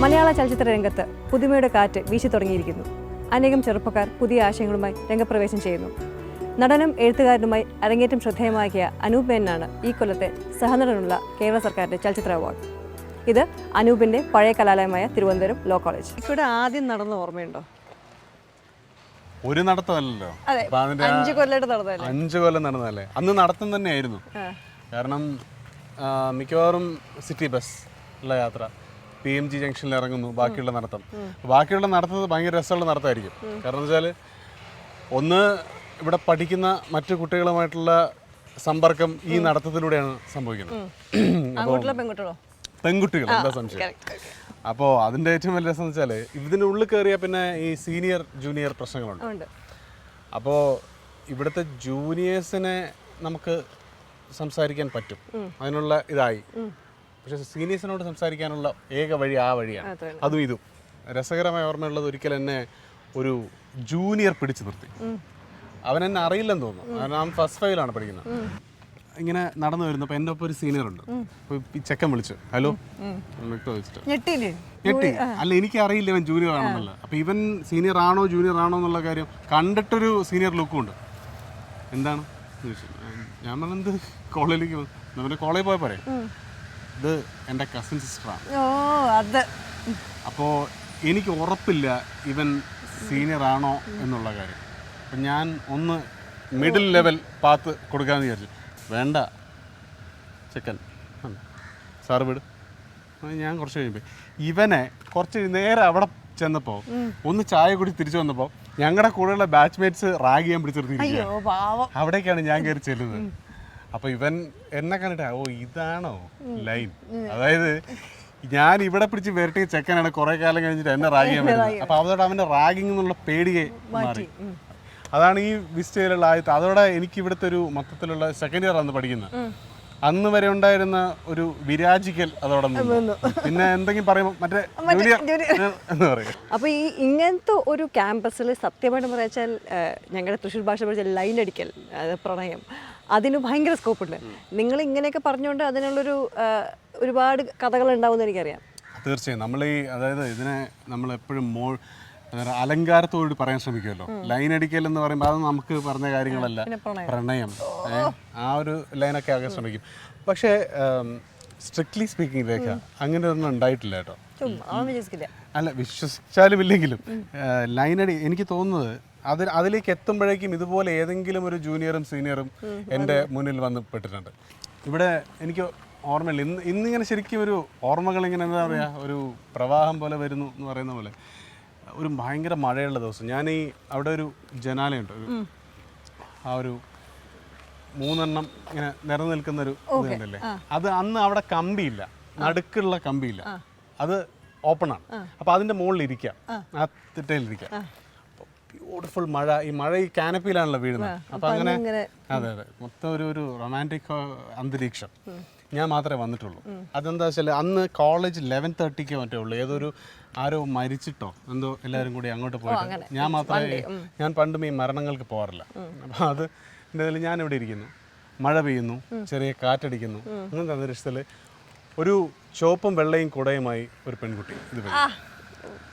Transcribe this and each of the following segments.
മലയാള ചലച്ചിത്ര രംഗത്ത് പുതുമയുടെ കാറ്റ് വീശി തുടങ്ങിയിരിക്കുന്നു. അനേകം ചെറുപ്പക്കാർ പുതിയ ആശയങ്ങളുമായി രംഗപ്രവേശം ചെയ്യുന്നു. നടനും എഴുത്തുകാരനുമായി അരങ്ങേറ്റം ശ്രദ്ധേയമാക്കിയ അനൂപ് മേനോനാണ് ഈ കൊല്ലത്തെ സഹനടനുള്ള കേരള സർക്കാരിൻ്റെ ചലച്ചിത്ര അവാർഡ്. ഇത് അനൂപിൻ്റെ പഴയ കലാലയമായ തിരുവനന്തപുരം ലോ കോളേജ്. ഇവിടെ ആദ്യം നടന്ന ഓർമ്മയുണ്ടോ? ഒരു നടത്തമല്ലല്ലോ, 5 കൊല്ലമായിട്ട് നടന്നതല്ലേ? 5 കൊല്ലം നടന്നതല്ലേ. അന്ന് നടത്തം തന്നെയായിരുന്നു. കാരണം മിക്കവാറും സിറ്റി ബസ് ഉള്ള യാത്ര, PMG ജംഗ്ഷനിൽ ഇറങ്ങുന്നു, ബാക്കിയുള്ള നടത്തം. ബാക്കിയുള്ള നടത്തുന്നത് ഭയങ്കര രസമുള്ള നടത്തമായിരിക്കും. കാരണം എന്ന് വെച്ചാൽ ഒന്ന് ഇവിടെ പഠിക്കുന്ന മറ്റു കുട്ടികളുമായിട്ടുള്ള സമ്പർക്കം ഈ നടത്തത്തിലൂടെയാണ് സംഭവിക്കുന്നത്. പെൺകുട്ടികൾ, എന്താ സംശയം. അപ്പോൾ അതിൻ്റെ ഏറ്റവും വലിയ രസം എന്ന് വെച്ചാൽ ഇതിൻ്റെ ഉള്ളിൽ കയറിയാൽ പിന്നെ ഈ സീനിയർ ജൂനിയർ പ്രശ്നങ്ങളുണ്ട്. അപ്പോൾ ഇവിടുത്തെ ജൂനിയേഴ്സിനെ നമുക്ക് സംസാരിക്കാൻ പറ്റും, അതിനുള്ള ഇതായി. പക്ഷെ സീനിയേഴ്സിനോട് സംസാരിക്കാനുള്ള ഏക വഴി ആ വഴിയാണ്. അതും ഇതും രസകരമായ ഓർമ്മയുള്ളത്, ഒരിക്കൽ എന്നെ ഒരു ജൂനിയർ പിടിച്ചു നിർത്തി. അവൻ എന്നെ അറിയില്ലെന്ന് തോന്നുന്നു, ഞാൻ ഫസ്റ്റ് ഫൈവിലാണ് പഠിക്കുന്നത്. ഇങ്ങനെ നടന്നു വരുന്നപ്പോൾ എൻ്റെ ഒപ്പം ഒരു സീനിയർ ഉണ്ട്. ഈ ചെക്കൻ വിളിച്ചു, ഹലോ ഞെട്ടി. അല്ല, എനിക്ക് അറിയില്ല ഇവൻ ജൂനിയർ ആണെന്നല്ല. അപ്പോൾ ഇവൻ സീനിയർ ആണോ ജൂനിയർ ആണോ എന്നുള്ള കാര്യം കണ്ടിട്ടൊരു സീനിയർ ലുക്കും ഉണ്ട്. എന്താണ് ഞാൻ പറഞ്ഞത്, കോളേജിലേക്ക് പിന്നെ കോളേജിൽ പോയ പറയാം, ഇത് എൻ്റെ കസിൻ സിസ്റ്ററാണ്. അപ്പോൾ എനിക്ക് ഉറപ്പില്ല ഇവൻ സീനിയർ ആണോ എന്നുള്ള കാര്യം. അപ്പം ഞാൻ ഒന്ന് മിഡിൽ ലെവൽ പാത്ത് കൊടുക്കാമെന്ന് വിചാരിച്ചു. വേണ്ട ചെക്കൻ, സാറ് വിട്. ഞാൻ കുറച്ച് കഴിയുമ്പോൾ ഇവനെ കുറച്ച് നേരെ അവിടെ ചെന്നപ്പോൾ ഒന്ന് ചായ കൂടി തിരിച്ചു വന്നപ്പോൾ ഞങ്ങളുടെ കൂടെയുള്ള ബാച്ച്മേറ്റ്സ് റാഗ് ചെയ്യാൻ പിടിച്ചെടുത്തിരിക്കുക. അവിടേക്കാണ് ഞാൻ കയറി ചെല്ലുന്നത്. അപ്പോൾ ഇവൻ എന്നെ കണ്ടിട്ട്, ഓ ഇതാണോ ലൈൻ, അതായത് ഞാൻ ഇവിടെ പിടിച്ച് വരട്ടി ചെക്കനാണ് കുറേ കാലം കഴിഞ്ഞിട്ട് എന്നെ റാഗ് ചെയ്യാൻ പറ്റുന്നത്. അപ്പോൾ അതോടെ അവൻ്റെ റാഗിങ് എന്നുള്ള പേടിയെ മാറി. അതാണ് ഈ വിസ്റ്റയിലുള്ള ആദ്യത്തെ. അതോടെ എനിക്ക് ഇവിടുത്തെ ഒരു മൊത്തത്തിലുള്ള സെക്കൻഡ് ഇയർ ആണ് പഠിക്കുന്നത്. അന്ന് വരെ ഉണ്ടായിരുന്ന ഒരു വിരാജിക്കൽ അതോടെ പിന്നെ എന്തെങ്കിലും പറയുമ്പോൾ മറ്റേ എന്ന് പറയും. അപ്പോൾ ഈ ഇങ്ങനത്തെ ഒരു ക്യാമ്പസിൽ സത്യമായിട്ട് പറയാച്ചാൽ ഞങ്ങളുടെ തൃശ്ശൂർ ഭാഷ പഠിച്ച ലൈൻ അടിക്കൽ, പ്രണയം, അതിന് ഭയങ്കര സ്കോപ്പുണ്ട്. നിങ്ങൾ ഇങ്ങനെയൊക്കെ പറഞ്ഞുകൊണ്ട് അതിനുള്ളൊരു ഒരുപാട് കഥകൾ ഉണ്ടാവുമെന്ന് എനിക്കറിയാം. തീർച്ചയായും അതായത് ഇതിനെ നമ്മൾ എപ്പോഴും അലങ്കാരത്തോട് പറയാൻ ശ്രമിക്കുമല്ലോ. ലൈൻ അടിക്കൽ എന്ന് പറയുമ്പോൾ അത് നമുക്ക് പറഞ്ഞ കാര്യങ്ങളല്ല, പ്രണയം, ആ ഒരു ലൈനൊക്കെ ആകാൻ ശ്രമിക്കും. പക്ഷേ സ്ട്രിക്ട്ലി സ്പീക്കിംഗ് രേഖ അങ്ങനെ ഒന്നും ഉണ്ടായിട്ടില്ല കേട്ടോ. അല്ല, വിശ്വസിച്ചാലും ഇല്ലെങ്കിലും ലൈനടി എനിക്ക് തോന്നുന്നത് അതിലേക്ക് എത്തുമ്പോഴേക്കും ഇതുപോലെ ഏതെങ്കിലും ഒരു ജൂനിയറും സീനിയറും എൻ്റെ മുന്നിൽ വന്ന് പെട്ടിട്ടുണ്ട്. ഇവിടെ എനിക്ക് ഓർമ്മയില്ല, ഇന്നിങ്ങനെ ശരിക്കും ഒരു ഓർമ്മകളിങ്ങനെ എന്താ പറയുക, ഒരു പ്രവാഹം പോലെ വരുന്നു എന്ന് പറയുന്ന പോലെ. ഒരു ഭയങ്കര മഴയുള്ള ദിവസം ഞാൻ അവിടെ ഒരു ജനാലയുണ്ട്, ആ ഒരു 3 ഇങ്ങനെ നിറഞ്ഞു നിൽക്കുന്നൊരു ഇതുണ്ടല്ലേ, അത് അന്ന് അവിടെ കമ്പിയില്ല, നടുക്കുള്ള കമ്പിയില്ല, അത് ഓപ്പണാണ്. അപ്പോൾ അതിൻ്റെ മുകളിൽ ഇരിക്കാം, ആ തിട്ടയിലിരിക്കാം. ബ്യൂട്ടിഫുൾ മഴ. ഈ മഴ ഈ കാനപ്പിയിലാണല്ലോ വീഴുന്നത്. അപ്പോൾ അങ്ങനെ അതെ മൊത്തം ഒരു റൊമാൻറ്റിക് അന്തരീക്ഷം. ഞാൻ മാത്രമേ വന്നിട്ടുള്ളൂ. അതെന്താ വെച്ചാൽ അന്ന് കോളേജ് 11:30 മറ്റേ ഉള്ളൂ. ആരോ മരിച്ചിട്ടോ എന്തോ എല്ലാവരും കൂടി അങ്ങോട്ട് പോയിട്ട് ഞാൻ പണ്ടും ഈ മരണങ്ങൾക്ക് പോകാറില്ല. അപ്പോൾ അത് എന്തായാലും ഞാനിവിടെ ഇരിക്കുന്നു, മഴ പെയ്യുന്നു, ചെറിയ കാറ്റടിക്കുന്നു. അങ്ങനത്തെ അന്തരീക്ഷത്തിൽ ഒരു ചുവപ്പും വെള്ളയും കുടയുമായി ഒരു പെൺകുട്ടി. ഇത്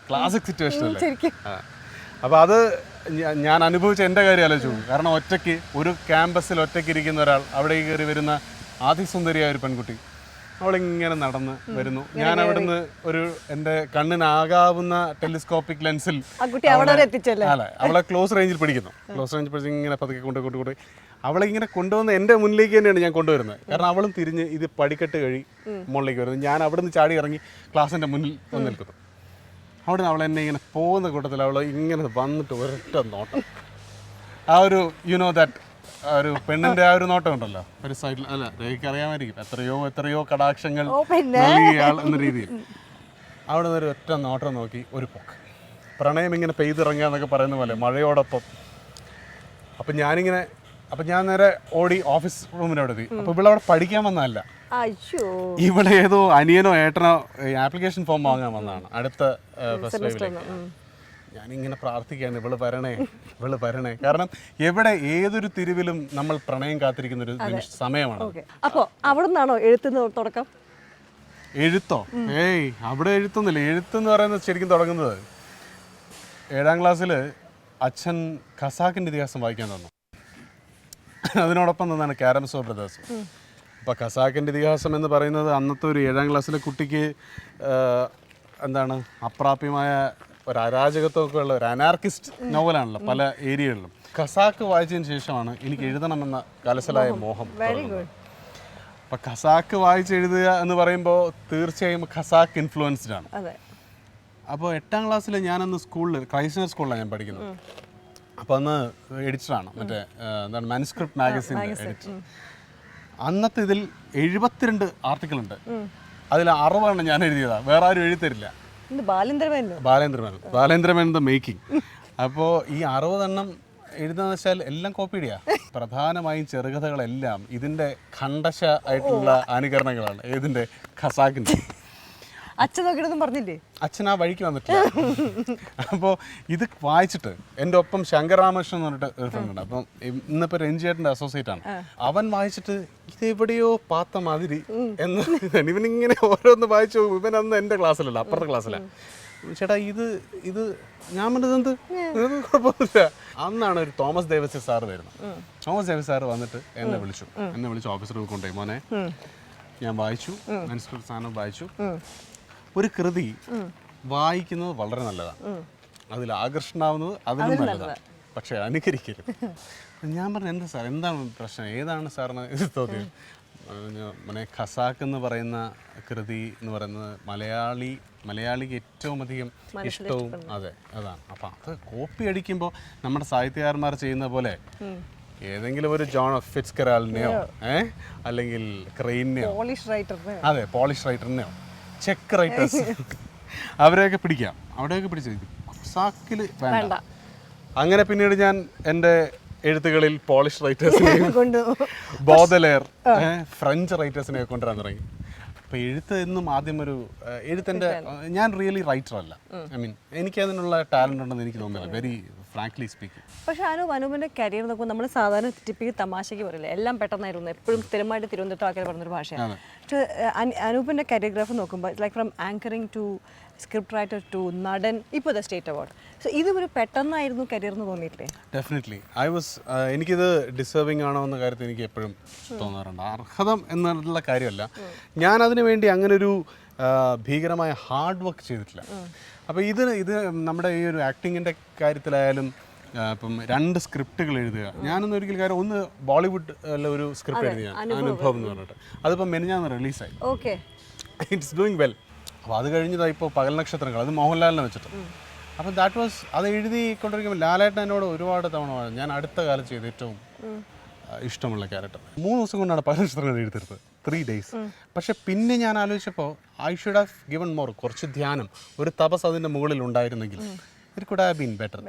ക്ലാസിക് സിറ്റുവേഷൻ അല്ലേ? അപ്പോൾ അത് ഞാൻ അനുഭവിച്ച എൻ്റെ കാര്യം ആലോചിച്ചു. കാരണം ഒറ്റയ്ക്ക് ഒരു ക്യാമ്പസിൽ ഒറ്റയ്ക്ക് ഇരിക്കുന്ന ഒരാൾ, അവിടെ കയറി വരുന്ന അതിസുന്ദരിയായ ഒരു പെൺകുട്ടി, അവളിങ്ങനെ നടന്ന് വരുന്നു. ഞാൻ അവിടുന്ന് ഒരു എൻ്റെ കണ്ണിനാകാവുന്ന ടെലിസ്കോപ്പിക് ലെൻസിൽ അവളെ ക്ലോസ് റേഞ്ചിൽ പിടിക്കുന്നു. ക്ലോസ് റേഞ്ചിൽ പിടിച്ച് ഇങ്ങനെ പതുക്കെ കൊണ്ടുപോയി അവളെ ഇങ്ങനെ കൊണ്ടുവന്ന് എൻ്റെ മുന്നിലേക്ക് തന്നെയാണ് ഞാൻ കൊണ്ടുവരുന്നത്. കാരണം അവളും തിരിഞ്ഞ് ഇത് പടിക്കെട്ട് കഴി മുകളിലേക്ക് വരുന്നു. ഞാൻ അവിടുന്ന് ചാടി ഇറങ്ങി ക്ലാസ്സിൻ്റെ മുന്നിൽ വന്ന് നിൽക്കുന്നു. അവിടുന്ന് അവൾ എന്നെ ഇങ്ങനെ പോകുന്ന കൂട്ടത്തിൽ അവൾ ഇങ്ങനെ വന്നിട്ട് ഒരൊറ്റ നോട്ടം, ആ ഒരു ദാറ്റ് ഒരു പെണ്ണിന്റെ ആ ഒരു നോട്ടം ഉണ്ടല്ലോ ഒരു സൈഡിൽ. അല്ല, രേഖയ്ക്ക് അറിയാമായിരിക്കും, എത്രയോ കടാക്ഷങ്ങൾ നൽകിയാൾ എന്ന രീതിയിൽ. അവിടെ നിന്ന് ഒരു ഒറ്റ നോട്ടം നോക്കി ഒരു പൊക്ക്, പ്രണയം ഇങ്ങനെ പെയ്തിറങ്ങുക എന്നൊക്കെ പറയുന്ന പോലെ മഴയോടൊപ്പം. അപ്പം ഞാൻ നേരെ ഓടി ഓഫീസ് റൂമിനവിടെ എത്തി. അപ്പോൾ ഇവിടെ അവിടെ പഠിക്കാൻ വന്നതല്ല, ഇവിടെ ഏതോ അനിയനോ ഏട്ടനോ ആപ്ലിക്കേഷൻ ഫോം വാങ്ങാൻ വന്നതാണ് അടുത്ത ഫസ്റ്റ് ലൈവിലേക്ക്. ഞാനിങ്ങനെ പ്രാർത്ഥിക്കുകയാണ്, ഇവള് വരണേ. കാരണം എവിടെ ഏതൊരു തിരിവിലും നമ്മൾ പ്രണയം കാത്തിരിക്കുന്ന ഒരു സമയമാണ്. അപ്പോൾ അവിടെ നിന്നാണോ എഴുത്തുന്ന തുടക്കം? എഴുത്തോ? ഏയ്, അവിടെ എഴുത്തൊന്നുമില്ല. എഴുത്തെന്ന് പറയുന്നത് ശരിക്കും തുടങ്ങുന്നത് 7ാം ക്ലാസ്സിൽ അച്ഛൻ ഖസാക്കിൻ്റെ ഇതിഹാസം വായിക്കാൻ തന്നു. അതിനോടൊപ്പം തന്നാണ് കാരംസോ ബ്രദേഴ്സ്. അപ്പോൾ ഖസാക്കിൻ്റെ ഇതിഹാസം എന്ന് പറയുന്നത് അന്നത്തെ ഒരു 7ാം ക്ലാസ്സിലെ കുട്ടിക്ക് എന്താണ് അപ്രാപ്യമായ ഒരു അരാജകത്വമൊക്കെ ഉള്ള ഒരു അനാർക്കിസ്റ്റ് നോവലാണല്ലോ പല ഏരിയകളിലും. ഖസാക്ക് വായിച്ചതിന് ശേഷമാണ് എനിക്ക് എഴുതണമെന്ന കലശലായ മോഹം. അപ്പം ഖസാക്ക് വായിച്ചെഴുതുക എന്ന് പറയുമ്പോൾ തീർച്ചയായും ഖസാക്ക് ഇൻഫ്ലുവൻസ്ഡ് ആണ്. അപ്പോൾ 8ാം ക്ലാസ്സിൽ ഞാനന്ന് സ്കൂളിൽ ക്രൈസ്റ്റ് സ്കൂളിലാണ് ഞാൻ പഠിക്കുന്നത്. അപ്പോൾ അന്ന് എഡിറ്ററാണ്, മറ്റേ എന്താണ് മാനുസ്ക്രിപ്റ്റ് മാഗസിൻ്റെ എഡിറ്റർ. അന്നത്തെ ഇതിൽ 72 ആർട്ടിക്കിൾ ഉണ്ട്. അതിൽ 60 ഞാൻ എഴുതിയതാണ്. വേറെ ആരും എഴുതിത്തരില്ല. ബാലേന്ദ്രമേനൻ ദ മേക്കിംഗ്. അപ്പോൾ ഈ 60 എഴുതാന്ന് വെച്ചാൽ എല്ലാം കോപ്പിഡിയാ. പ്രധാനമായും ചെറുകഥകളെല്ലാം ഇതിൻ്റെ ഖണ്ഡശ ആയിട്ടുള്ള അനുകരണങ്ങളാണ്. ഏതിൻ്റെ? ഖസാക്കിൻ്റെ. അച്ഛൻ നോക്കിയിട്ടൊന്നും പറഞ്ഞില്ലേ? അച്ഛൻ ആ വഴിക്ക് വന്നിട്ടില്ല. അപ്പോൾ ഇത് വായിച്ചിട്ട് എൻ്റെ ഒപ്പം ശങ്കർ രാമകൃഷ്ണൻ എന്ന് പറഞ്ഞിട്ട് ഒരു ഫ്രണ്ട് ഉണ്ട്. അപ്പം ഇന്നിപ്പോൾ രഞ്ജിയേട്ടൻ്റെ അസോസിയേറ്റ് ആണ്. അവൻ വായിച്ചിട്ട് ഇതെവിടെയോ പാത്ത മാതിരി എന്ന് ഇവനിങ്ങനെ ഓരോന്ന് വായിച്ചു. ഇവൻ അന്ന് എൻ്റെ ക്ലാസ്സിലല്ല, അപ്പുറത്തെ ക്ലാസ്സിലാണ്. ചേട്ടാ ഇത് ഞാൻ പറഞ്ഞത് കുഴപ്പമൊന്നുമില്ല. അന്നാണ് ഒരു തോമസ് ദേവസ്യ സാറ് വരുന്നത്. തോമസ് ദേവസ്യ സാറ് വന്നിട്ട് എന്നെ വിളിച്ചു ഓഫീസർ കൊണ്ടുപോയി. മോനെ, ഞാൻ വായിച്ചു, മാനുസ്ക്രിപ്റ്റ് സാധനം വായിച്ചു. ഒരു കൃതി വായിക്കുന്നത് വളരെ നല്ലതാണ്, അതിൽ ആകർഷണമാവുന്നത് അതിലും നല്ലതാണ്, പക്ഷെ അനുകരിക്കരുത്. ഞാൻ പറഞ്ഞു, എന്താ സാർ, എന്താണ് പ്രശ്നം, ഏതാണ് സാറിന് ഇത് തോന്നിയത്? മനെ ഖസാക്ക് എന്ന് പറയുന്ന കൃതി എന്ന് പറയുന്നത് മലയാളിക്ക് ഏറ്റവും അധികം ഇഷ്ടവും അതാണ്. അപ്പം അത് കോപ്പി അടിക്കുമ്പോൾ നമ്മുടെ സാഹിത്യകാരന്മാർ ചെയ്യുന്ന പോലെ ഏതെങ്കിലും ഒരു ജോൺ ഫിറ്റ്സ്കെറാലിനെയോ അല്ലെങ്കിൽ ക്രെയിനെയോ, അതെ, പോളിഷ് റൈറ്ററിനെയോ, ചെക്ക് റൈറ്റേഴ്സ്, അവരെയൊക്കെ പിടിക്കാം. അവിടെയൊക്കെ പിടിച്ചത് ഖസാക്കിൽ വേണ്ട. അങ്ങനെ പിന്നീട് ഞാൻ എൻ്റെ എഴുത്തുകളിൽ പോളിഷ് റൈറ്റേഴ്സിനെയും ബോദലെയർ, ഫ്രഞ്ച് റൈറ്റേഴ്സിനെയൊക്കെ കൊണ്ടുവരാൻ തുടങ്ങി. അപ്പോൾ എഴുത്ത് എന്നും ആദ്യം എഴുത്തിൻ്റെ ഞാൻ റിയലി റൈറ്റർ അല്ല. ഐ മീൻ എനിക്ക് അതിനുള്ള ടാലൻ്റ് ഉണ്ടെന്ന് എനിക്ക് തോന്നുന്നില്ല, വെരി ഫ്രാങ്ക്ലി സ്പീക്കിംഗ്. പക്ഷേ അനൂപിൻ്റെ കരിയർ നോക്കുമ്പോൾ നമ്മൾ സാധാരണ ടിപ്പിക്കൽ തമാശയ്ക്ക് പറയില്ല, എല്ലാം പെട്ടെന്നായിരുന്നു, എപ്പോഴും സ്ഥിരമായിട്ട് തിരുവനന്തപുരം ആൾക്കാർ പറഞ്ഞൊരു ഭാഷയാണ്. പക്ഷേ അനൂപിൻ്റെ കരിയോഗ്രാഫ് നോക്കുമ്പോൾ like from anchoring to script writer to നടൻ, ഇപ്പോൾ ദ സ്റ്റേറ്റ് അവാർഡ്. സോ ഇത് ഒരു പെട്ടെന്നായിരുന്നു കരിയർ എന്ന് തോന്നിയിട്ടില്ലേ? ഡെഫിനറ്റ്ലി എനിക്കിത് ഡിസേർവിംഗ് ആണോ എന്ന കാര്യത്തിൽ എനിക്ക് എപ്പോഴും തോന്നാറുണ്ട്. അർഹതം എന്നുള്ള കാര്യമല്ല, ഞാൻ അതിനു വേണ്ടി അങ്ങനൊരു ഭീകരമായ ഹാർഡ് വർക്ക് ചെയ്തിട്ടില്ല. അപ്പോൾ ഇത് നമ്മുടെ ഈ ഒരു ആക്ടിങ്ങിൻ്റെ കാര്യത്തിലായാലും ഇപ്പം 2 സ്ക്രിപ്റ്റുകൾ എഴുതുക. ഞാനൊന്നും ഒരിക്കലും കാര്യം, ഒന്ന് ബോളിവുഡ് ഒരു സ്ക്രിപ്റ്റ് എഴുതിയ അനുഭവം എന്ന് പറഞ്ഞിട്ട് അതിപ്പോൾ മെനിഞ്ഞാന്ന് റിലീസായി. It's doing well. അപ്പോൾ അത് കഴിഞ്ഞതാണ് ഇപ്പോൾ പകൽ നക്ഷത്രങ്ങൾ, അത് മോഹൻലാലിനെ വെച്ചിട്ട്. അപ്പോൾ ദാറ്റ് വാസ്, അത് എഴുതിക്കൊണ്ടിരിക്കുമ്പോൾ ലാലേട്ടൻ എന്നോട് ഒരുപാട് തവണ ഞാൻ അടുത്ത കാലം ചെയ്ത ഏറ്റവും ഇഷ്ടമുള്ള ക്യാരക്ടർ. 3 ദിവസം കൊണ്ടാണ് പകൽ നക്ഷത്രങ്ങൾ എഴുതിയെടുത്തത്, 3 days. പക്ഷെ പിന്നെ ഞാൻ ആലോചിച്ചപ്പോൾ I should have given more, കുറച്ച് ധ്യാനം, ഒരു തപസ് അതിൻ്റെ മുകളിൽ ഉണ്ടായിരുന്നെങ്കിൽ it could have been better.